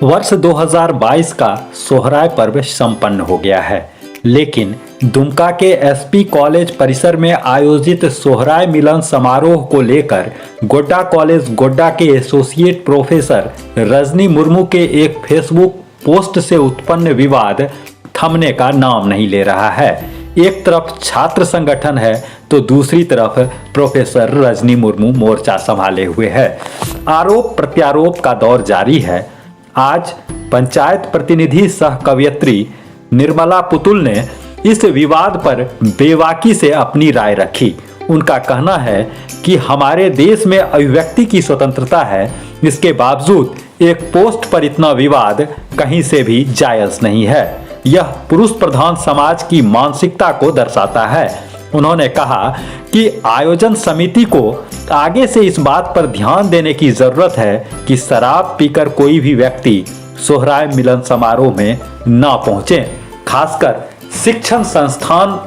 वर्ष 2022 का सोहराय पर्व संपन्न हो गया है, लेकिन दुमका के एसपी कॉलेज परिसर में आयोजित सोहराय मिलन समारोह को लेकर गोड्डा कॉलेज गोड्डा के एसोसिएट प्रोफेसर रजनी मुर्मू के एक फेसबुक पोस्ट से उत्पन्न विवाद थमने का नाम नहीं ले रहा है। एक तरफ छात्र संगठन है तो दूसरी तरफ प्रोफेसर रजनी मुर्मू मोर्चा संभाले हुए है। आरोप प्रत्यारोप का दौर जारी है। आज पंचायत प्रतिनिधि सह कवयित्री निर्मला पुतुल ने इस विवाद पर बेबाकी से अपनी राय रखी। उनका कहना है कि हमारे देश में अभिव्यक्ति की स्वतंत्रता है, इसके बावजूद एक पोस्ट पर इतना विवाद कहीं से भी जायज नहीं है। यह पुरुष प्रधान समाज की मानसिकता को दर्शाता है। उन्होंने कहा कि आयोजन समिति को आगे से इस बात पर ध्यान देने की जरूरत है कि शराब पीकर कोई भी व्यक्ति सोहराय मिलन समारोह में ना पहुंचे। खासकर शिक्षण संस्थान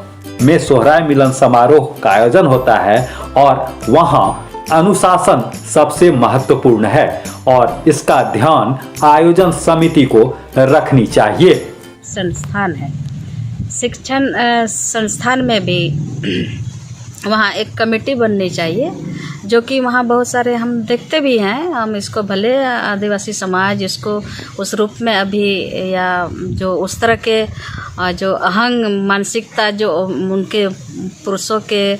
में सोहराय मिलन समारोह का आयोजन होता है और वहां अनुशासन सबसे महत्वपूर्ण है और इसका ध्यान आयोजन समिति को रखनी चाहिए। संस्थान है, शिक्षण संस्थान में भी वहाँ एक कमेटी बननी चाहिए, जो कि वहाँ बहुत सारे हम देखते भी हैं। हम इसको भले आदिवासी समाज इसको उस रूप में अभी या जो उस तरह के जो अहंग मानसिकता जो उनके पुरुषों के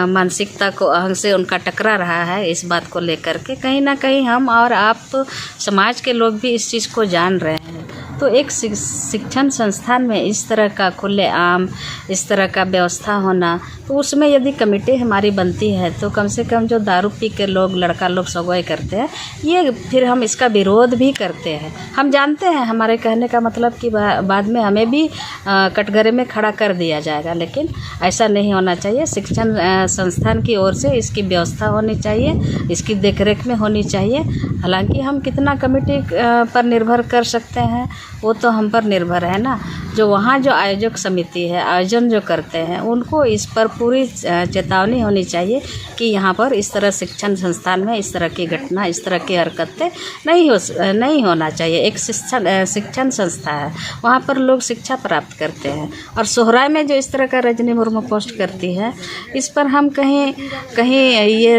मानसिकता को अहंग से उनका टकरा रहा है, इस बात को लेकर के कहीं ना कहीं हम और आप समाज के लोग भी इस चीज़ को जान रहे हैं। तो एक शिक्षण संस्थान में इस तरह का खुलेआम इस तरह का व्यवस्था होना, तो उसमें यदि कमेटी हमारी बनती है तो कम से कम जो दारू पी के लोग लड़का लोग सगोई करते हैं, ये फिर हम इसका विरोध भी करते हैं। हम जानते हैं हमारे कहने का मतलब कि बाद में हमें भी कटघरे में खड़ा कर दिया जाएगा, लेकिन ऐसा नहीं होना चाहिए। शिक्षण संस्थान की ओर से इसकी व्यवस्था होनी चाहिए, इसकी देखरेख में होनी चाहिए। हालांकि हम कितना कमेटी पर निर्भर कर सकते हैं वो तो हम पर निर्भर है ना। जो वहाँ जो आयोजक समिति है, आयोजन जो करते हैं, उनको इस पर पूरी चेतावनी होनी चाहिए कि यहाँ पर इस तरह शिक्षण संस्थान में इस तरह की घटना इस तरह की हरकतें नहीं होना चाहिए। एक शिक्षण संस्था है, वहाँ पर लोग शिक्षा प्राप्त करते हैं। और सोहराय में जो इस तरह का रजनी मुर्मू पोस्ट करती है, इस पर हम कहीं ये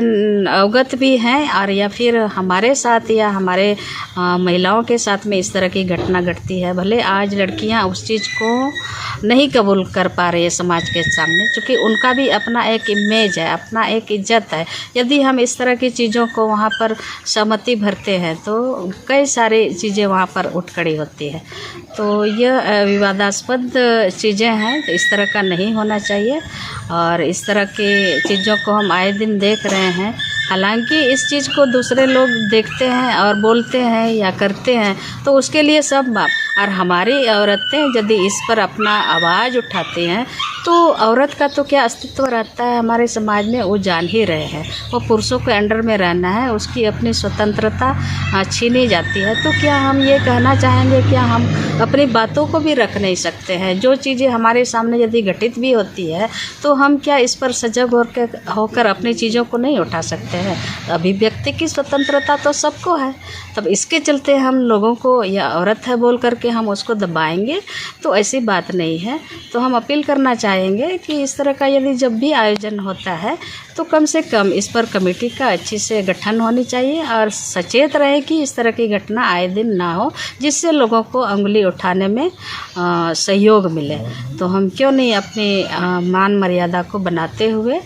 अवगत भी हैं और या फिर हमारे साथ या हमारे महिलाओं के साथ में इस तरह की घटना घटती है। भले आज लड़कियां उस चीज़ को नहीं कबूल कर पा रही है समाज के सामने, क्योंकि उनका भी अपना एक इमेज है, अपना एक इज्जत है। यदि हम इस तरह की चीज़ों को वहाँ पर सहमति भरते हैं तो कई सारी चीज़ें वहाँ पर उठ खड़ी होती है। तो यह विवादास्पद चीज़ें हैं, तो इस तरह का नहीं होना चाहिए। और इस तरह की चीज़ों को हम आए दिन देख रहे हैं। हालांकि इस चीज़ को दूसरे लोग देखते हैं और बोलते हैं या करते हैं तो उसके लिए सब माफ। और हमारी औरतें यदि इस पर अपना आवाज़ उठाती हैं तो औरत का तो क्या अस्तित्व रहता है हमारे समाज में, वो जान ही रहे हैं। वो पुरुषों के अंडर में रहना है, उसकी अपनी स्वतंत्रता छीनी जाती है। तो क्या हम ये कहना चाहेंगे, क्या हम अपनी बातों को भी रख नहीं सकते हैं? जो चीज़ें हमारे सामने यदि घटित भी होती है तो हम क्या इस पर सजग होकर अपनी चीज़ों को नहीं उठा सकते हैं? अभिव्यक्ति की स्वतंत्रता तो सबको है। तब इसके चलते हम लोगों को या औरत है बोल करके हम उसको दबाएंगे तो ऐसी बात नहीं है। तो हम अपील करना चाहेंगे कि इस तरह का यदि जब भी आयोजन होता है तो कम से कम इस पर कमेटी का अच्छी से गठन होनी चाहिए और सचेत रहे कि इस तरह की घटना आए दिन ना हो, जिससे लोगों को अंगुली उठाने में सहयोग मिले। तो हम क्यों नहीं अपनी मान मर्यादा को बनाते हुए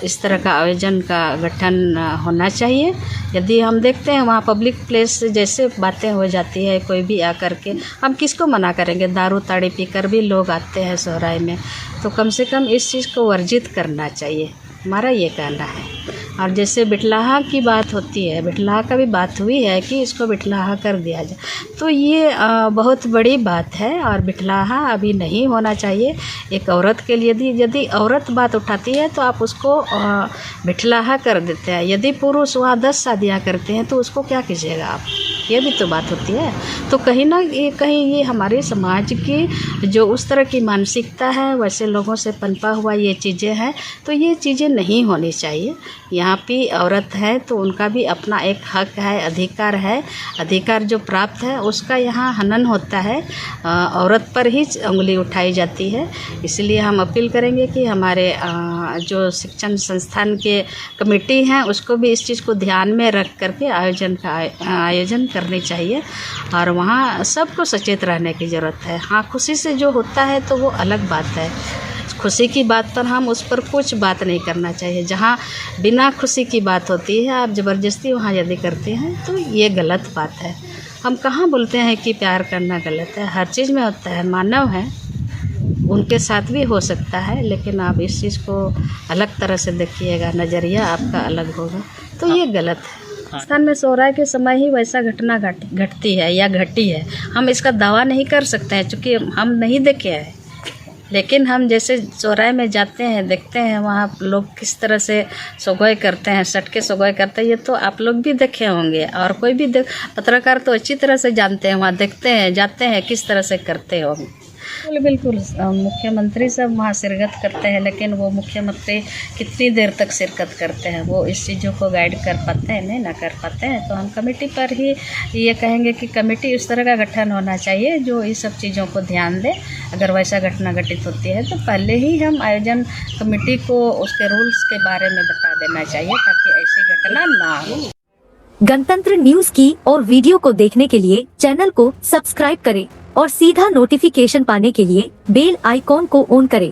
इस तरह का आयोजन का गठन होना चाहिए। यदि हम देखते हैं वहाँ पब्लिक प्लेस जैसे बातें हो जाती है, कोई भी आकर के, हम किसको मना करेंगे? दारू ताड़ी पीकर भी लोग आते हैं सोहराय में, तो कम से कम इस चीज़ को वर्जित करना चाहिए, हमारा ये कहना है। और जैसे बिटलाहा की बात होती है, बिटलाहा का भी बात हुई है कि इसको बिटलाहा कर दिया जाए, तो ये बहुत बड़ी बात है और बिटलाहा अभी नहीं होना चाहिए। एक औरत के लिए यदि औरत बात उठाती है तो आप उसको बिटलाहा कर देते हैं। यदि पुरुष वहाँ 10 शादियाँ करते हैं तो उसको क्या कीजिएगा आप? ये भी तो बात होती है। तो कहीं ना कहीं ये हमारे समाज की जो उस तरह की मानसिकता है, वैसे लोगों से पनपा हुआ ये चीज़ें हैं, तो ये चीज़ें नहीं होनी चाहिए। यहाँ भी औरत है तो उनका भी अपना एक हक है, अधिकार जो प्राप्त है उसका यहाँ हनन होता है। औरत पर ही उंगली उठाई जाती है। इसलिए हम अपील करेंगे कि हमारे जो शिक्षण संस्थान के कमेटी हैं उसको भी इस चीज़ को ध्यान में रख करके आयोजन करनी चाहिए और वहाँ सबको सचेत रहने की ज़रूरत है। हाँ, खुशी से जो होता है तो वो अलग बात है। खुशी की बात पर हम उस पर कुछ बात नहीं करना चाहिए। जहाँ बिना खुशी की बात होती है, आप ज़बरदस्ती वहाँ यदि करते हैं तो ये गलत बात है। हम कहाँ बोलते हैं कि प्यार करना गलत है? हर चीज़ में होता है, मानव है, उनके साथ भी हो सकता है, लेकिन आप इस चीज़ को अलग तरह से देखिएगा, नज़रिया आपका अलग होगा, तो ये गलत है। राजस्थान में सोहराय के समय ही वैसा घटना घटती है या घटी है। हम इसका दावा नहीं कर सकते हैं क्योंकि हम नहीं देखे हैं, लेकिन हम जैसे सोहराय में जाते हैं, देखते हैं वहाँ लोग किस तरह से सोगोय करते हैं, सट के सोगोय करते हैं, ये तो आप लोग भी देखे होंगे और कोई भी पत्रकार तो अच्छी तरह से जानते हैं, वहाँ देखते हैं, जाते हैं किस तरह से करते होंगे। बिल्कुल मुख्यमंत्री सब वहाँ शिरकत करते हैं, लेकिन वो मुख्यमंत्री कितनी देर तक शिरकत करते हैं, वो इस चीज़ों को गाइड कर पाते हैं? नहीं ना कर पाते हैं। तो हम कमेटी पर ही ये कहेंगे कि कमेटी उस तरह का गठन होना चाहिए जो इस सब चीज़ों को ध्यान दे। अगर वैसा घटना घटित होती है तो पहले ही हम आयोजन कमेटी को उसके रूल्स के बारे में बता देना चाहिए ताकि ऐसी घटना ना हो। गणतंत्र न्यूज की और वीडियो को देखने के लिए चैनल को सब्सक्राइब करें और सीधा नोटिफिकेशन पाने के लिए बेल आइकॉन को ऑन करें।